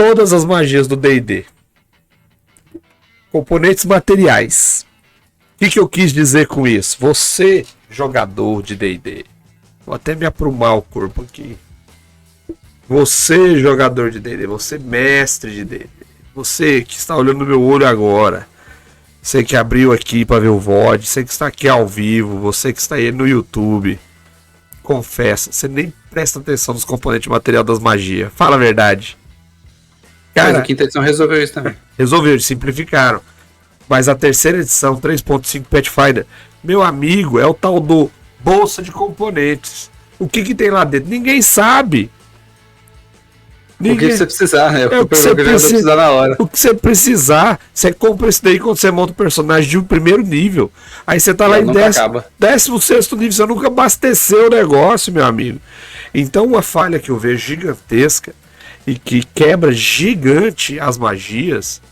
todas as magias do D&D. Componentes materiais. O que eu quis dizer com isso? Você, jogador de D&D, vou até me aprumar o corpo aqui. Você, jogador de D&D, você, mestre de D&D, você que está olhando no meu olho agora, você que abriu aqui para ver o VOD, você que está aqui ao vivo, você que está aí no YouTube, confessa, você nem presta atenção nos componentes material das magias. Fala a verdade. Cara, mas a quinta edição resolveu isso também. Resolveu, eles simplificaram. Mas a terceira edição, 3.5 Pathfinder, meu amigo, é o tal do bolsa de componentes. O que tem lá dentro? Ninguém sabe. O que você precisar, né? O que você precisar na hora. O que você precisar, você compra isso daí quando você monta um personagem de um primeiro nível. Aí você tá lá em 16º nível, você nunca abasteceu o negócio, meu amigo. Então uma falha que eu vejo gigantesca e que quebra gigante as magias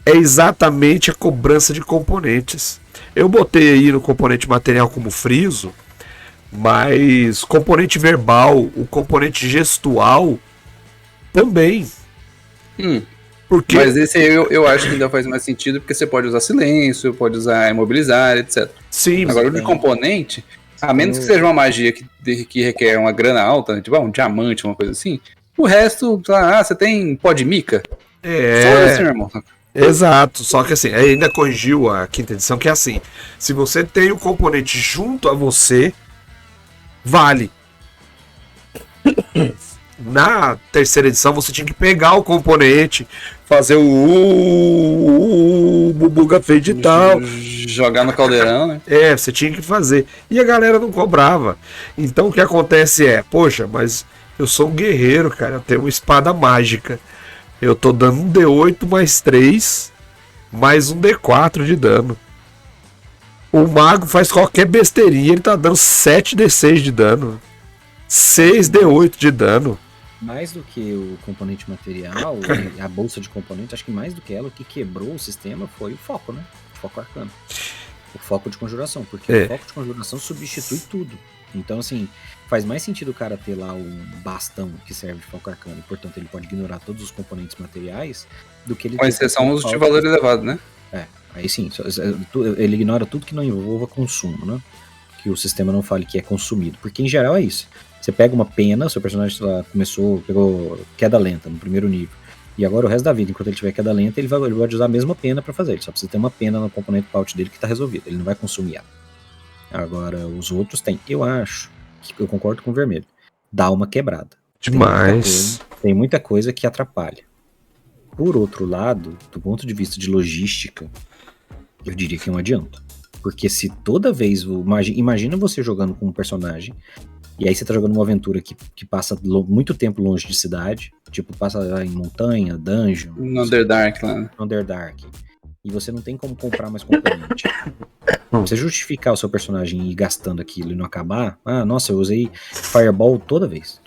é exatamente a cobrança de componentes. Eu botei aí no componente material como friso, mas componente verbal, o componente gestual também. Porque... Mas esse aí eu acho que ainda faz mais sentido, porque você pode usar silêncio, pode usar imobilizar, etc. Sim. Agora, o de componente, a menos que seja uma magia que requer uma grana alta, né? Tipo um diamante, uma coisa assim, o resto, você tem pó de mica? Só assim, meu irmão. Exato, só que assim, ainda corrigiu a quinta edição, que é assim, se você tem o componente junto a você, vale. Na terceira edição você tinha que pegar o componente, fazer o bubuga fade e tal, jogar no caldeirão, né? Você tinha que fazer. E a galera não cobrava. Então o que acontece poxa, mas eu sou um guerreiro, cara, eu tenho uma espada mágica. Eu tô dando um D8 mais 3, mais um D4 de dano. O mago faz qualquer besteirinha, ele tá dando 7D6 de dano. 6D8 de dano. Mais do que o componente material, a bolsa de componente, acho que mais do que ela, o que quebrou o sistema foi o foco, né? O foco arcano. O foco de conjuração, porque o foco de conjuração substitui tudo. Então, assim, faz mais sentido o cara ter lá um bastão que serve de foco arcano, e portanto ele pode ignorar todos os componentes materiais, do que ele... Com exceção os de valor elevado, né? Aí sim, ele ignora tudo que não envolva consumo, né? Que o sistema não fale que é consumido, porque em geral é isso. Você pega uma pena, seu personagem lá pegou queda lenta no primeiro nível, e agora o resto da vida, enquanto ele tiver queda lenta, ele vai usar a mesma pena pra fazer, ele só precisa ter uma pena no componente paut dele que tá resolvido, ele não vai consumir ela. Agora, os outros tem. Eu acho que eu concordo com o vermelho. Dá uma quebrada. Demais. Tem muita coisa que atrapalha. Por outro lado, do ponto de vista de logística, eu diria que não adianta. Porque se toda vez... Imagina você jogando com um personagem, e aí você tá jogando uma aventura que passa muito tempo longe de cidade, tipo, passa em montanha, dungeon... No Underdark lá. Underdark. E você não tem como comprar mais componente. Você justificar o seu personagem e ir gastando aquilo e não acabar, nossa, eu usei Fireball toda vez,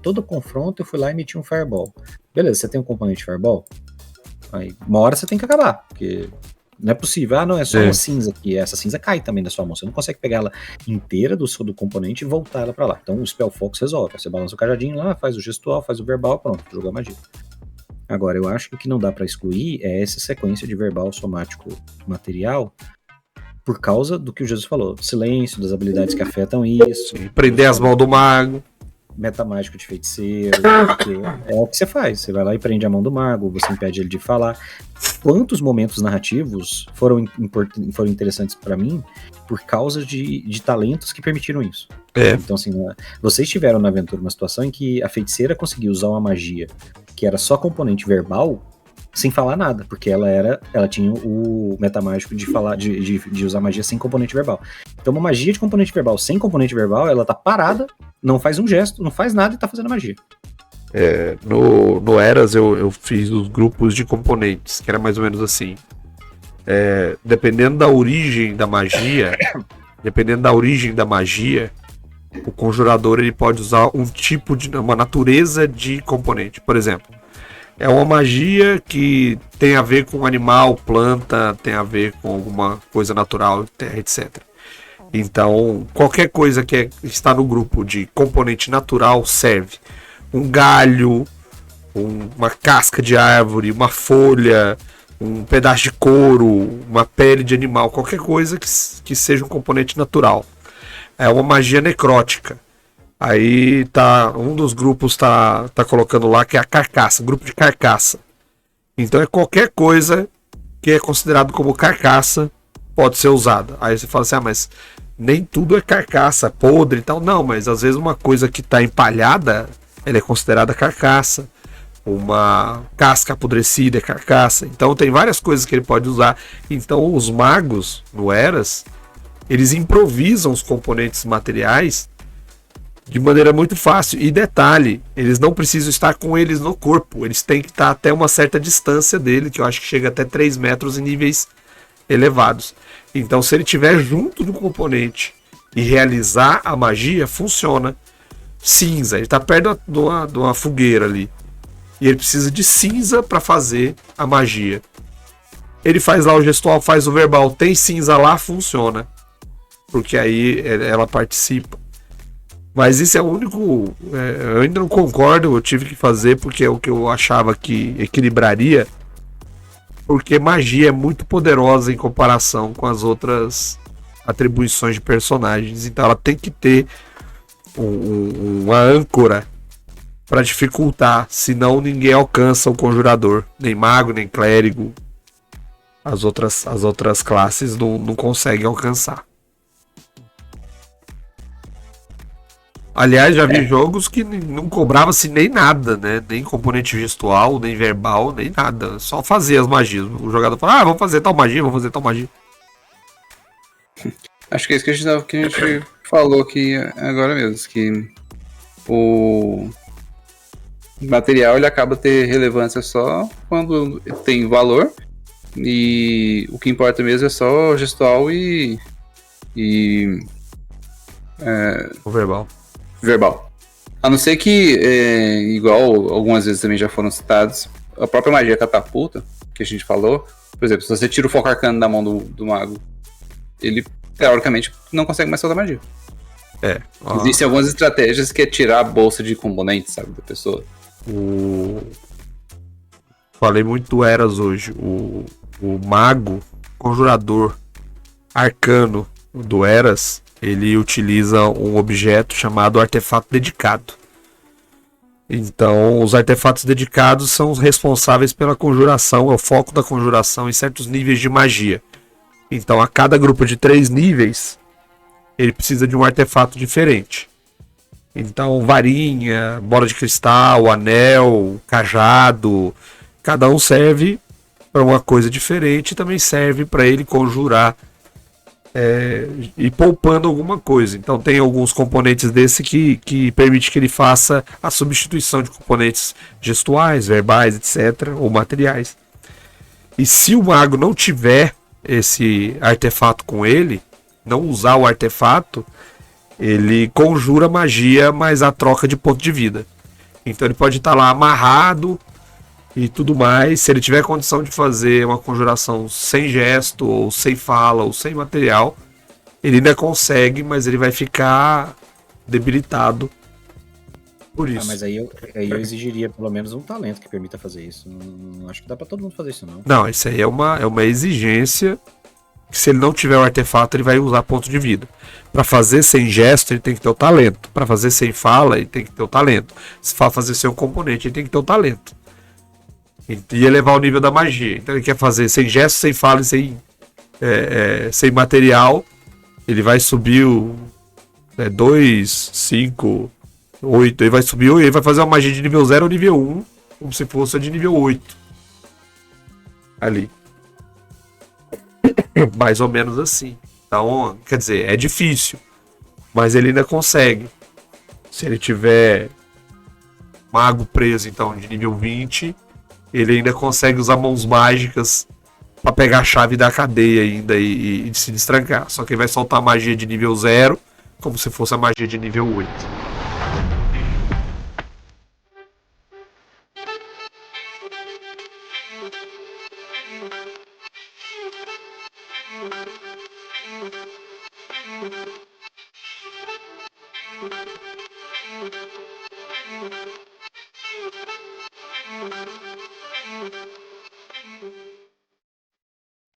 todo confronto eu fui lá e meti um Fireball. Beleza, você tem um componente componente Fireball? Aí, uma hora você tem que acabar, porque não é possível, não, é só uma cinza aqui, essa cinza cai também da sua mão, você não consegue pegar ela inteira do componente e voltar ela pra lá. Então o Spell Focus resolve, você balança o cajadinho lá, faz o gestual, faz o verbal, pronto, jogar magia. Agora, eu acho que o que não dá pra excluir é essa sequência de verbal, somático, material, por causa do que o Jesus falou, silêncio, das habilidades que afetam isso. Prender as mãos do mago. Metamágico de feiticeiro, é o que você faz. Você vai lá e prende a mão do mago, você impede ele de falar. Quantos momentos narrativos foram interessantes pra mim por causa de talentos que permitiram isso? Então, assim, vocês tiveram na aventura uma situação em que a feiticeira conseguiu usar uma magia que era só componente verbal, sem falar nada, porque ela tinha o metamágico de falar, de usar magia sem componente verbal. Então uma magia de componente verbal sem componente verbal, ela tá parada, não faz um gesto, não faz nada e tá fazendo magia. No Eras eu fiz os grupos de componentes, que era mais ou menos assim. Dependendo da origem da magia, o conjurador ele pode usar um tipo de uma natureza de componente. Por exemplo, é uma magia que tem a ver com animal, planta, tem a ver com alguma coisa natural, terra, etc. Então, qualquer coisa que está no grupo de componente natural serve. Um galho, uma casca de árvore, uma folha, um pedaço de couro, uma pele de animal, qualquer coisa que seja um componente natural. É uma magia necrótica. Aí tá, um dos grupos tá colocando lá que é a carcaça, grupo de carcaça. Então é qualquer coisa que é considerado como carcaça pode ser usada. Aí você fala assim, mas nem tudo é carcaça, podre e tal. Não, mas às vezes uma coisa que tá empalhada, ela é considerada carcaça. Uma casca apodrecida é carcaça. Então tem várias coisas que ele pode usar. Então os magos no Eras, eles improvisam os componentes materiais de maneira muito fácil. E detalhe, eles não precisam estar com eles no corpo. Eles têm que estar até uma certa distância dele, que eu acho que chega até 3 metros em níveis elevados. Então se ele estiver junto do componente e realizar a magia, funciona. Cinza, ele está perto de uma fogueira ali. E ele precisa de cinza para fazer a magia. Ele faz lá o gestual, faz o verbal, tem cinza lá, funciona. Porque aí ela participa. Mas isso é o único. Eu ainda não concordo, eu tive que fazer porque é o que eu achava que equilibraria. Porque magia é muito poderosa em comparação com as outras atribuições de personagens. Então ela tem que ter uma âncora para dificultar, senão ninguém alcança o conjurador, nem mago, nem clérigo. As outras classes não conseguem alcançar. Aliás, já vi jogos que não cobrava-se nem nada, né? Nem componente gestual, nem verbal, nem nada. Só fazia as magias. O jogador fala, vamos fazer tal magia, vamos fazer tal magia. Acho que é isso que a gente falou aqui agora mesmo, que o material ele acaba ter relevância só quando tem valor, e o que importa mesmo é só gestual e o verbal. A não ser que, igual algumas vezes também já foram citados, a própria magia catapulta, que a gente falou, por exemplo, se você tira o foco arcano da mão do mago, ele teoricamente não consegue mais soltar magia. Existem algumas estratégias que é tirar a bolsa de componentes, sabe, da pessoa. Falei muito do Eras hoje. O mago, conjurador arcano do Eras, ele utiliza um objeto chamado artefato dedicado. Então, os artefatos dedicados são os responsáveis pela conjuração, é o foco da conjuração em certos níveis de magia. Então, a cada grupo de 3 níveis, ele precisa de um artefato diferente. Então, varinha, bola de cristal, anel, cajado, cada um serve para uma coisa diferente e também serve para ele conjurar e poupando alguma coisa. Então tem alguns componentes desse que permite que ele faça a substituição de componentes gestuais, verbais, etc., ou materiais. E se o mago não tiver esse artefato com ele, não usar o artefato, ele conjura magia, mas a troca de ponto de vida. Então ele pode estar lá amarrado e tudo mais. Se ele tiver condição de fazer uma conjuração sem gesto, ou sem fala, ou sem material, ele ainda consegue, mas ele vai ficar debilitado por isso. Mas aí eu exigiria pelo menos um talento que permita fazer isso. Não acho que dá pra todo mundo fazer isso, não. Não, isso aí é uma exigência. Que se ele não tiver o artefato, ele vai usar ponto de vida. Para fazer sem gesto, ele tem que ter o talento. Para fazer sem fala, ele tem que ter o talento. Se for fazer sem um componente, ele tem que ter o talento. E elevar o nível da magia. Então ele quer fazer sem gesto, sem fala e sem material. Ele vai subir o 2, 5, 8. Ele vai subir, ele vai fazer uma magia de nível 0 ou nível 1, como se fosse a de nível 8. Ali. Mais ou menos assim. Então, quer dizer, é difícil. Mas ele ainda consegue. Se ele tiver mago preso, então, de nível 20, ele ainda consegue usar mãos mágicas para pegar a chave da cadeia ainda e se destrancar. Só que ele vai soltar a magia de nível 0, como se fosse a magia de nível 8. Thank you.